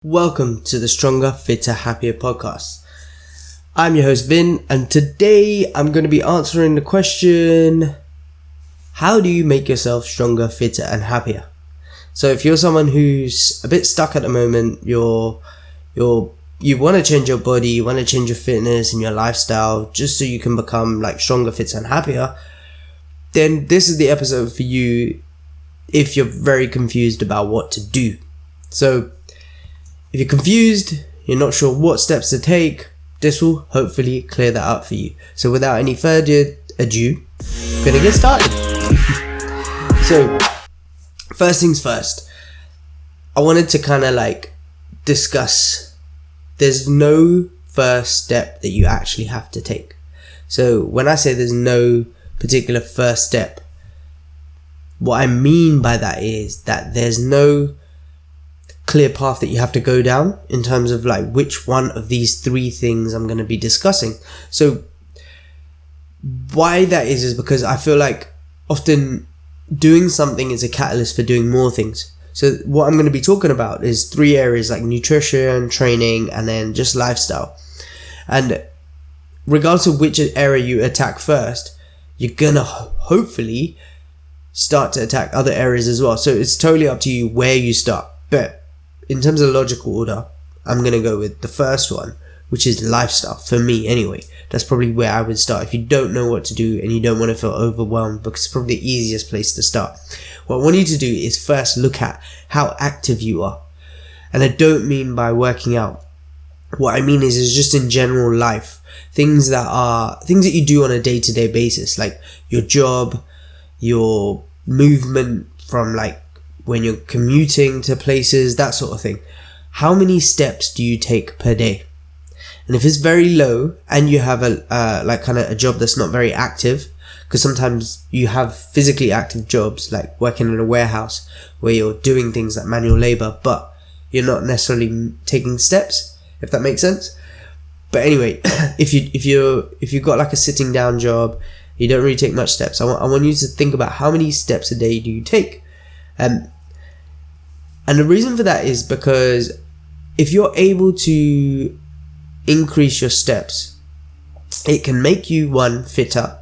Welcome to the Stronger, Fitter, Happier podcast. I'm your host Vin, and today I'm going to be answering the question, how do you make yourself stronger, fitter and happier? So if you're someone who's a bit stuck at the moment, you want to change your body, you want to change your fitness and your lifestyle just so you can become stronger, fitter and happier, then this is the episode for you if you're very confused about what to do. So if you're confused, you're not sure what steps to take, this will hopefully clear that up for you. So without any further ado, I'm gonna get started. So first things first, I wanted to discuss, there's no first step that you actually have to take. So when I say there's no particular first step, what I mean by that is that there's no clear path that you have to go down in terms of which one of these three things I'm going to be discussing. So why that is because I feel like often doing something is a catalyst for doing more things. So what I'm going to be talking about is three areas like nutrition, training, and then just lifestyle. And regardless of which area you attack first, you're going to hopefully start to attack other areas as well. So it's totally up to you where you start. But in terms of logical order, I'm going to go with the first one, which is lifestyle. For me anyway, that's probably where I would start. If you don't know what to do and you don't want to feel overwhelmed, because it's probably the easiest place to start. What I want you to do is first look at how active you are. And I don't mean by working out. What I mean is just in general life. Things that you do on a day-to-day basis, like your job, your movement from when you're commuting to places, that sort of thing. How many steps do you take per day? And if it's very low and you have a job that's not very active, because sometimes you have physically active jobs like working in a warehouse where you're doing things like manual labor, but you're not necessarily taking steps, if that makes sense. But anyway, if you've got a sitting down job, you don't really take much steps. I want you to think about how many steps a day do you take. And the reason for that is because if you're able to increase your steps, it can make you fitter,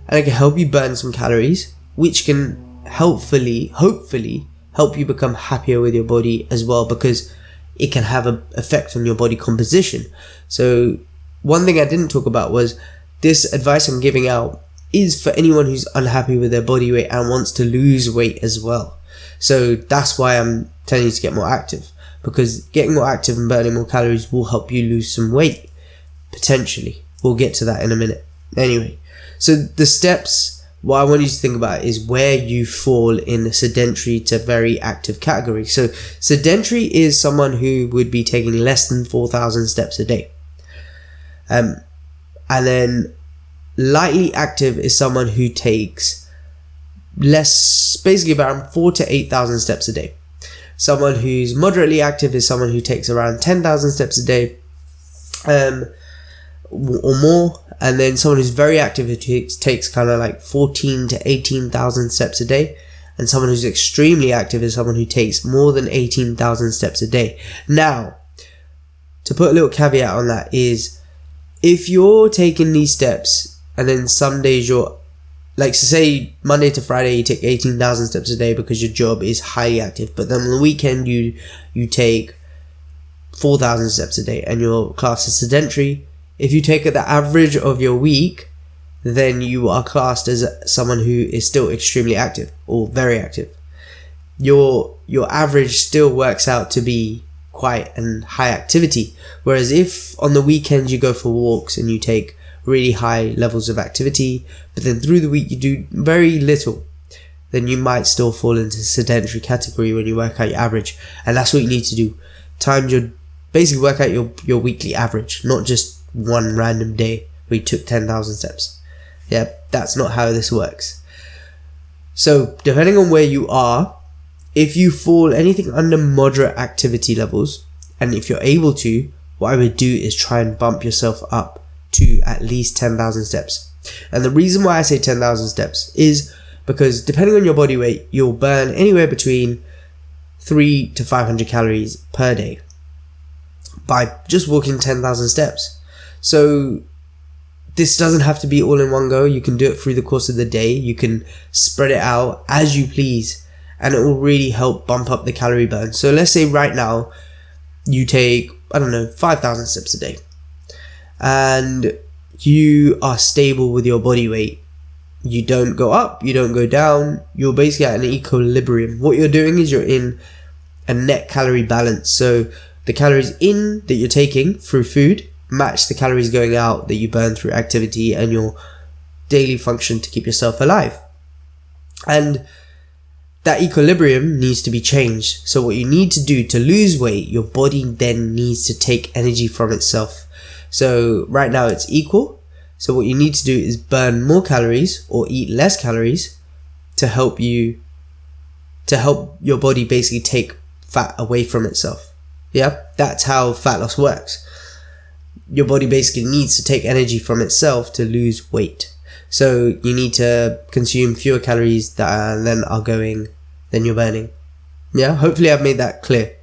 and it can help you burn some calories, which can hopefully help you become happier with your body as well, because it can have an effect on your body composition. So one thing I didn't talk about was this advice I'm giving out is for anyone who's unhappy with their body weight and wants to lose weight as well. So that's why I'm telling you to get more active, because getting more active and burning more calories will help you lose some weight, potentially. We'll get to that in a minute. Anyway, so the steps, what I want you to think about is where you fall in the sedentary to very active category. So sedentary is someone who would be taking less than 4,000 steps a day. And then lightly active is someone who takes less, basically around 4,000 to 8,000 steps a day. Someone who's moderately active is someone who takes around 10,000 steps a day, or more. And then someone who's very active who takes 14,000 to 18,000 steps a day. And someone who's extremely active is someone who takes more than 18,000 steps a day. Now, to put a little caveat on that is, if you're taking these steps and then some days you're so say Monday to Friday you take 18,000 steps a day because your job is highly active, but then on the weekend you take 4,000 steps a day and your class is sedentary. If you take the average of your week, then you are classed as someone who is still extremely active or very active. Your average still works out to be quite an high activity. Whereas if on the weekend you go for walks and you take really high levels of activity, but then through the week you do very little, then you might still fall into the sedentary category when you work out your average. And that's what you need to do. Basically work out your weekly average, not just one random day where you took 10,000 steps. Yeah, that's not how this works. So depending on where you are, if you fall anything under moderate activity levels, and if you're able to, what I would do is try and bump yourself up to at least 10,000 steps. And the reason why I say 10,000 steps is because depending on your body weight, you'll burn anywhere between 300 to 500 calories per day. by just walking 10,000 steps. So this doesn't have to be all in one go. You can do it through the course of the day. You can spread it out as you please, and it will really help bump up the calorie burn. So let's say right now you take, 5,000 steps a day, and you are stable with your body weight. You don't go up, you don't go down. You're basically at an equilibrium. What you're doing is you're in a net calorie balance. So the calories in that you're taking through food match the calories going out that you burn through activity and your daily function to keep yourself alive. And that equilibrium needs to be changed. So what you need to do to lose weight, your body then needs to take energy from itself. So right now it's equal. So what you need to do is burn more calories or eat less calories to help your body basically take fat away from itself. Yeah, that's how fat loss works. Your body basically needs to take energy from itself to lose weight. So you need to consume fewer calories than you're burning. Yeah, hopefully I've made that clear.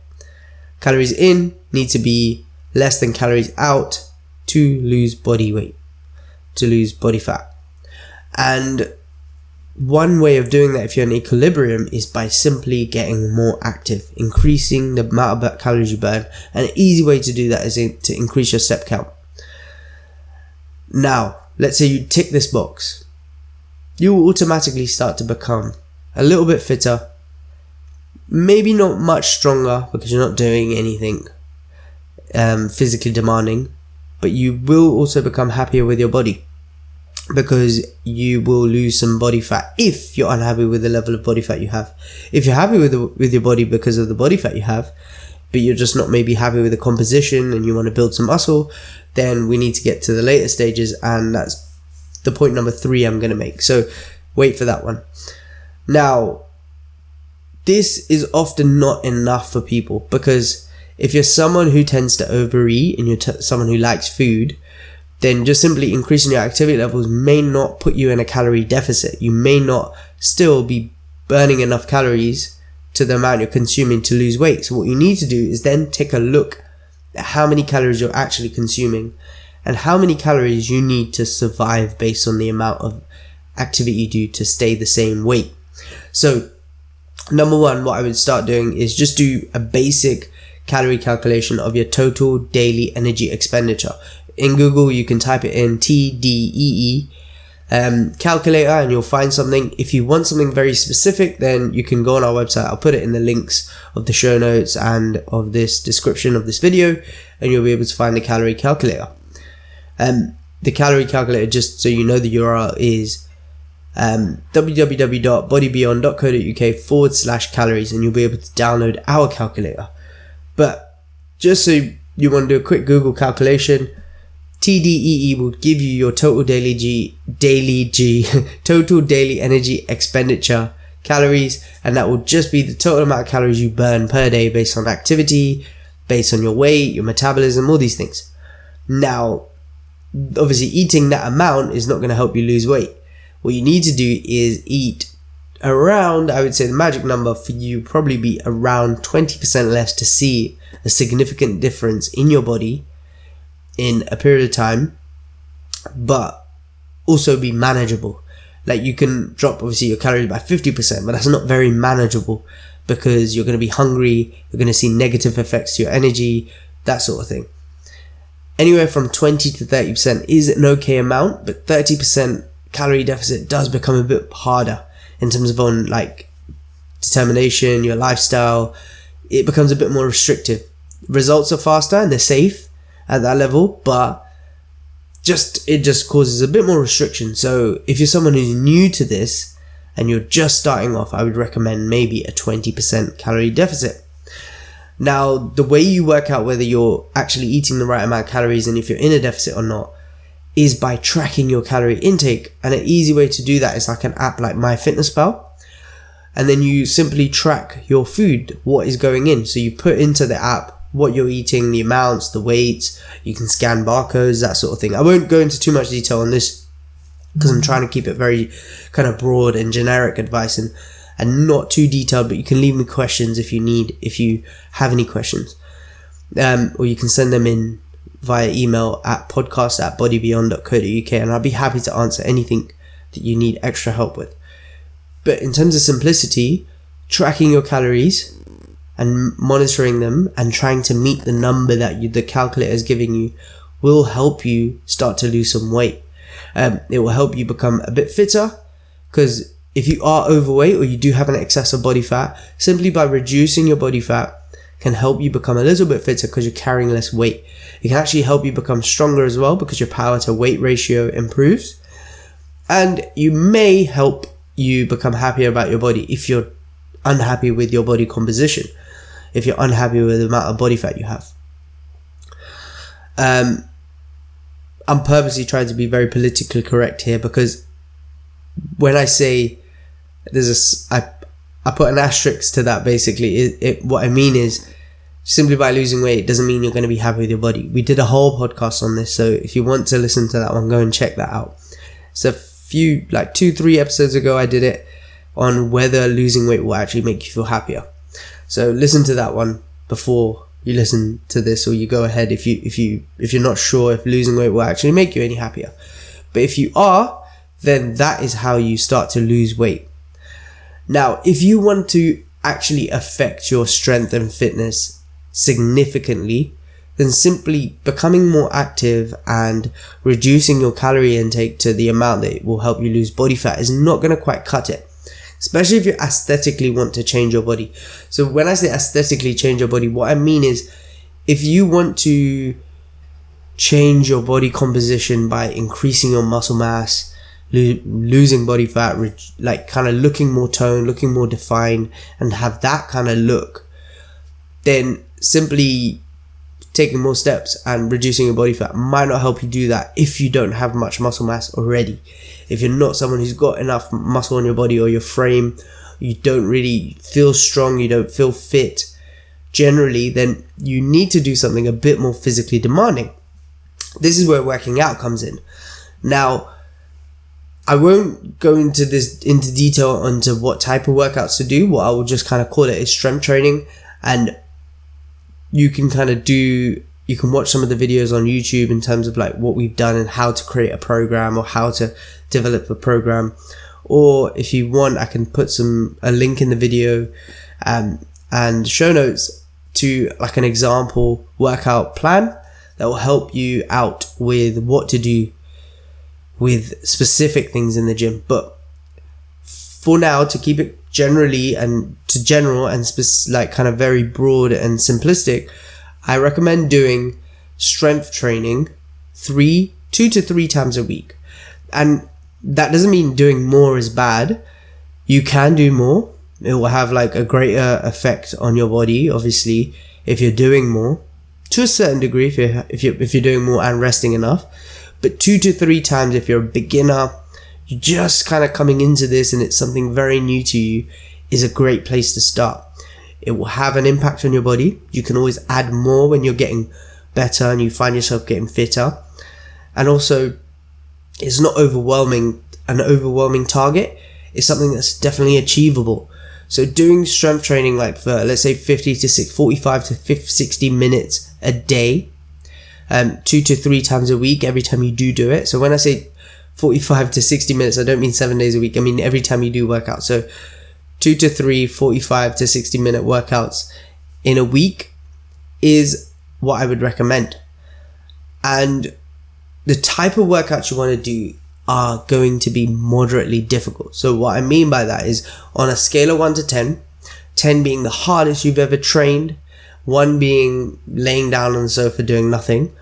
Calories in need to be less than calories out to lose body weight, to lose body fat. And one way of doing that, if you're in equilibrium, is by simply getting more active, increasing the amount of calories you burn. And an easy way to do that is to increase your step count. Now, let's say you tick this box. You will automatically start to become a little bit fitter, maybe not much stronger because you're not doing anything physically demanding, but you will also become happier with your body, because you will lose some body fat if you're unhappy with the level of body fat you have. If you're happy with your body because of the body fat you have, but you're just not maybe happy with the composition and you want to build some muscle, then we need to get to the later stages, and that's the point number 3 I'm going to make. So wait for that one. Now, this is often not enough for people, because if you're someone who tends to overeat and you're someone who likes food, then just simply increasing your activity levels may not put you in a calorie deficit. You may not still be burning enough calories to the amount you're consuming to lose weight. So what you need to do is then take a look at how many calories you're actually consuming and how many calories you need to survive based on the amount of activity you do to stay the same weight. So number 1, what I would start doing is just do a basic calorie calculation of your total daily energy expenditure. In Google, you can type it in TDEE calculator and you'll find something. If you want something very specific, then you can go on our website. I'll put it in the links of the show notes and of this description of this video, and you'll be able to find the calorie calculator. The calorie calculator, just so you know, the URL is www.bodybeyond.co.uk/calories, and you'll be able to download our calculator. But just so you want to do a quick Google calculation, TDEE will give you your total daily total daily energy expenditure calories, and that will just be the total amount of calories you burn per day based on activity, based on your weight, your metabolism, all these things. Now, obviously eating that amount is not going to help you lose weight. What you need to do is eat around, I would say the magic number for you probably be around 20% less to see a significant difference in your body in a period of time, but also be manageable. Like, you can drop obviously your calories by 50%, but that's not very manageable because you're going to be hungry, you're going to see negative effects to your energy, that sort of thing. Anywhere from 20 to 30% is an okay amount, but 30% calorie deficit does become a bit harder in terms of on like determination, your lifestyle. It becomes a bit more restrictive. Results are faster and they're safe at that level, but it just causes a bit more restriction. So if you're someone who's new to this and you're just starting off, I would recommend maybe a 20% calorie deficit. Now, the way you work out whether you're actually eating the right amount of calories and if you're in a deficit or not is by tracking your calorie intake. And an easy way to do that is like an app like MyFitnessPal. And then you simply track your food, what is going in. So you put into the app what you're eating, the amounts, the weights, you can scan barcodes, that sort of thing. I won't go into too much detail on this because I'm trying to keep it very kind of broad and generic advice and not too detailed, but you can leave me questions if you have any questions. or you can send them in via email at podcast@bodybeyond.co.uk, and I'll be happy to answer anything that you need extra help with. But in terms of simplicity, tracking your calories and monitoring them and trying to meet the number that the calculator is giving you will help you start to lose some weight. It will help you become a bit fitter, because if you are overweight or you do have an excess of body fat, simply by reducing your body fat can help you become a little bit fitter because you're carrying less weight. It can actually help you become stronger as well, because your power to weight ratio improves. And you may help you become happier about your body if you're unhappy with your body composition, if you're unhappy with the amount of body fat you have. I'm purposely trying to be very politically correct here, because when I say I put an asterisk to that. Basically, what I mean is, simply by losing weight doesn't mean you're going to be happy with your body. We did a whole podcast on this, so if you want to listen to that one, go and check that out. So 2-3 episodes ago, I did it on whether losing weight will actually make you feel happier. So listen to that one before you listen to this, or you go ahead if you're not sure if losing weight will actually make you any happier. But if you are, then that is how you start to lose weight. Now, if you want to actually affect your strength and fitness significantly, then simply becoming more active and reducing your calorie intake to the amount that will help you lose body fat is not going to quite cut it. Especially if you aesthetically want to change your body. So when I say aesthetically change your body, what I mean is, if you want to change your body composition by increasing your muscle mass, losing body fat, like kind of looking more toned, looking more defined, and have that kind of look, then simply taking more steps and reducing your body fat might not help you do that if you don't have much muscle mass already. If you're not someone who's got enough muscle on your body or your frame, you don't really feel strong, you don't feel fit generally, then you need to do something a bit more physically demanding. This is where working out comes in. Now, I won't go into detail onto what type of workouts to do. What I will just kind of call it is strength training, and you can watch some of the videos on YouTube in terms of like what we've done and how to create a program or how to develop a program. Or if you want, I can put a link in the video and show notes to like an example workout plan that will help you out with what to do with specific things in the gym. But for now, to keep it general and like kind of very broad and simplistic, I recommend doing strength training 2 to 3 times a week. And that doesn't mean doing more is bad. You can do more. It will have like a greater effect on your body, obviously, if you're doing more to a certain degree, if you're doing more and resting enough. But 2 to 3 times if you're a beginner, you're just kind of coming into this and it's something very new to you, is a great place to start. It will have an impact on your body. You can always add more when you're getting better and you find yourself getting fitter. And also, it's not overwhelming. An overwhelming target is something that's definitely achievable. So doing strength training like for, let's say, 45 to 60 minutes a day, 2 to 3 times a week, every time you do it. So when I say 45 to 60 minutes, I don't mean 7 days a week. I mean every time you do work out. So 2 to 3 45 to 60 minute workouts in a week is what I would recommend. And the type of workouts you want to do are going to be moderately difficult. So what I mean by that is, on a scale of 1 to 10, 10 being the hardest you've ever trained, 1 being laying down on the sofa doing nothing,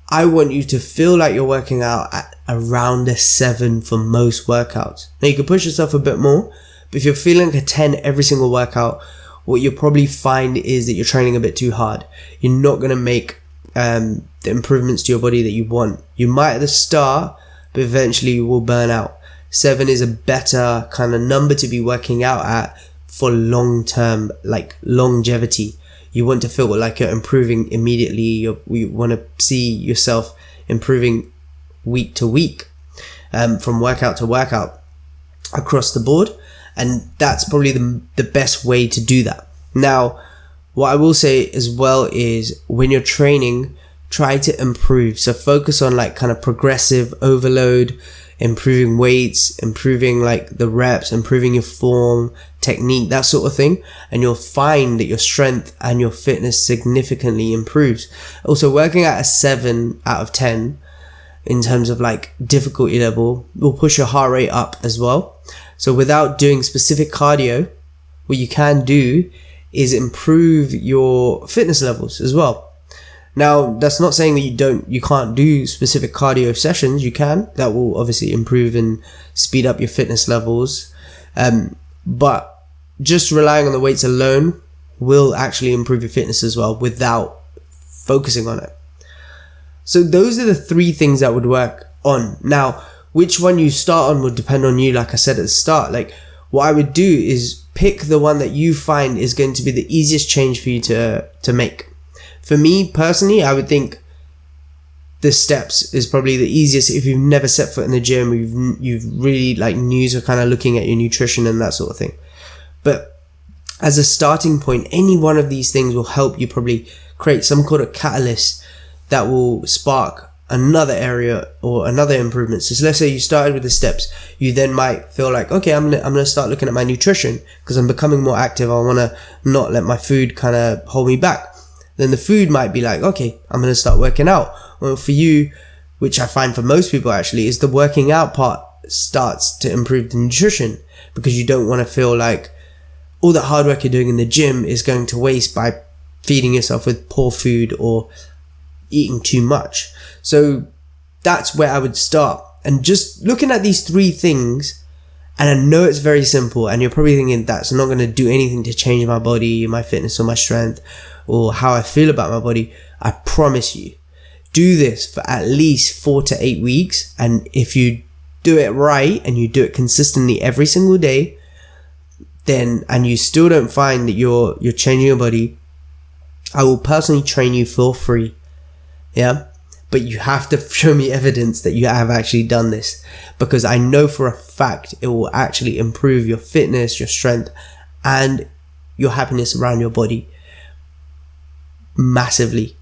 I want you to feel like you're working out at around a 7 for most workouts. Now you can push yourself a bit more, but if you're feeling like a 10 every single workout, what you'll probably find is that you're training a bit too hard. You're not going to make the improvements to your body that you want. You might at the start, but eventually you will burn out. 7 is a better kind of number to be working out at for long-term, like longevity. You want to feel like you're improving immediately. You want to see yourself improving week to week, from workout to workout across the board. And that's probably the best way to do that. Now, What I will say as well is when you're training, try to improve. So focus on like kind of progressive overload, improving weights, improving like the reps, improving your form, technique, that sort of thing. And you'll find that your strength and your fitness significantly improves. Also, working at a 7 out of 10 in terms of like difficulty level will push your heart rate up as well. So without doing specific cardio, what you can do is improve your fitness levels as well. Now, that's not saying that you can't do specific cardio sessions. You can. That will obviously improve and speed up your fitness levels. But just relying on the weights alone will actually improve your fitness as well without focusing on it. So those are the 3 things that would work on. Now, which one you start on will depend on you. Like I said at the start, like what I would do is pick the one that you find is going to be the easiest change for you to make. For me personally, I would think the steps is probably the easiest if you've never set foot in the gym, you've really like new to kind of looking at your nutrition and that sort of thing. But as a starting point, any one of these things will help you probably create some kind of catalyst that will spark another area or another improvement. So let's say you started with the steps, you then might feel like, okay, I'm gonna start looking at my nutrition because I'm becoming more active. I want to not let my food kind of hold me back. Then the food might be like, okay, I'm going to start working out. Well, for you, which I find for most people actually, is the working out part starts to improve the nutrition, because you don't want to feel like all that hard work you're doing in the gym is going to waste by feeding yourself with poor food or eating too much. So that's where I would start. And just looking at these 3 things, and I know it's very simple, and you're probably thinking that's not going to do anything to change my body, my fitness or my strength, or how I feel about my body. I promise you, do this for at least 4 to 8 weeks. And if you do it right and you do it consistently every single day, then, and you still don't find that you're changing your body, I will personally train you for free. Yeah. But you have to show me evidence that you have actually done this, because I know for a fact it will actually improve your fitness, your strength, and your happiness around your body massively,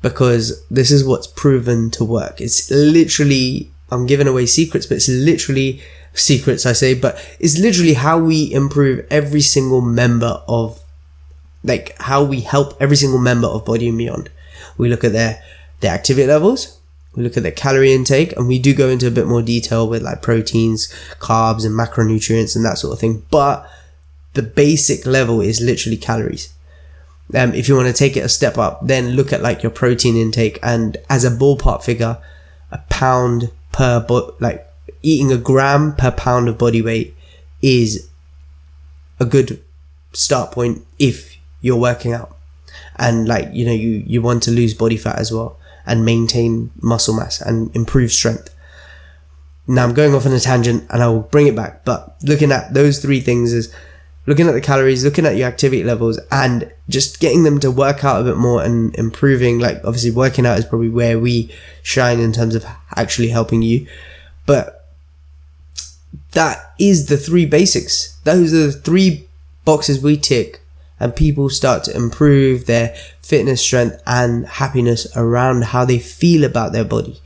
because this is what's proven to work. It's literally, I'm giving away secrets, but it's literally secrets I say, but it's literally how we improve every single member of, like how we help every single member of Body and Beyond. We look at their activity levels, we look at their calorie intake, and we do go into a bit more detail with like proteins, carbs and macronutrients and that sort of thing. But the basic level is literally calories. If you want to take it a step up, then look at like your protein intake, and as a ballpark figure, a pound per like eating a gram per pound of body weight is a good start point if you're working out, and like, you know, you want to lose body fat as well and maintain muscle mass and improve strength. Now I'm going off on a tangent and I will bring it back, but looking at those 3 things is looking at the calories, looking at your activity levels, and just getting them to work out a bit more and improving. Like obviously working out is probably where we shine in terms of actually helping you, but that is the 3 basics. Those are the 3 boxes we tick, and people start to improve their fitness, strength and happiness around how they feel about their body,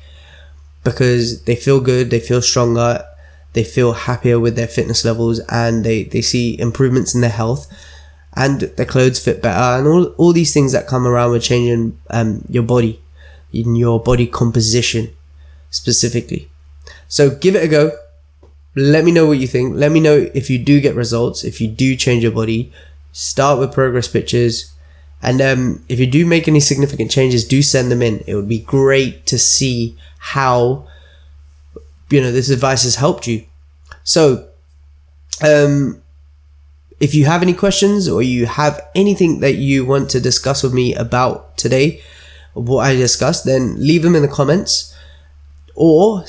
because they feel good, they feel stronger, they feel happier with their fitness levels, and they see improvements in their health, and their clothes fit better, and all these things that come around with changing your body, in your body composition specifically. So give it a go. Let me know what you think. Let me know if you do get results, if you do change your body. Start with progress pictures, and if you do make any significant changes, do send them in. It would be great to see how, you know, this advice has helped you. So if you have any questions, or you have anything that you want to discuss with me about today, what I discussed, then leave them in the comments. Or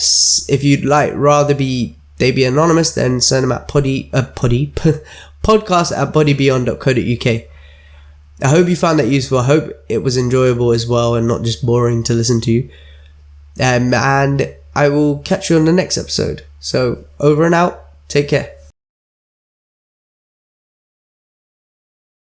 if you'd like rather they be anonymous, then send them at podcast@bodybeyond.co.uk. I hope you found that useful. I hope it was enjoyable as well and not just boring to listen to. And I will catch you on the next episode. So over and out. Take care.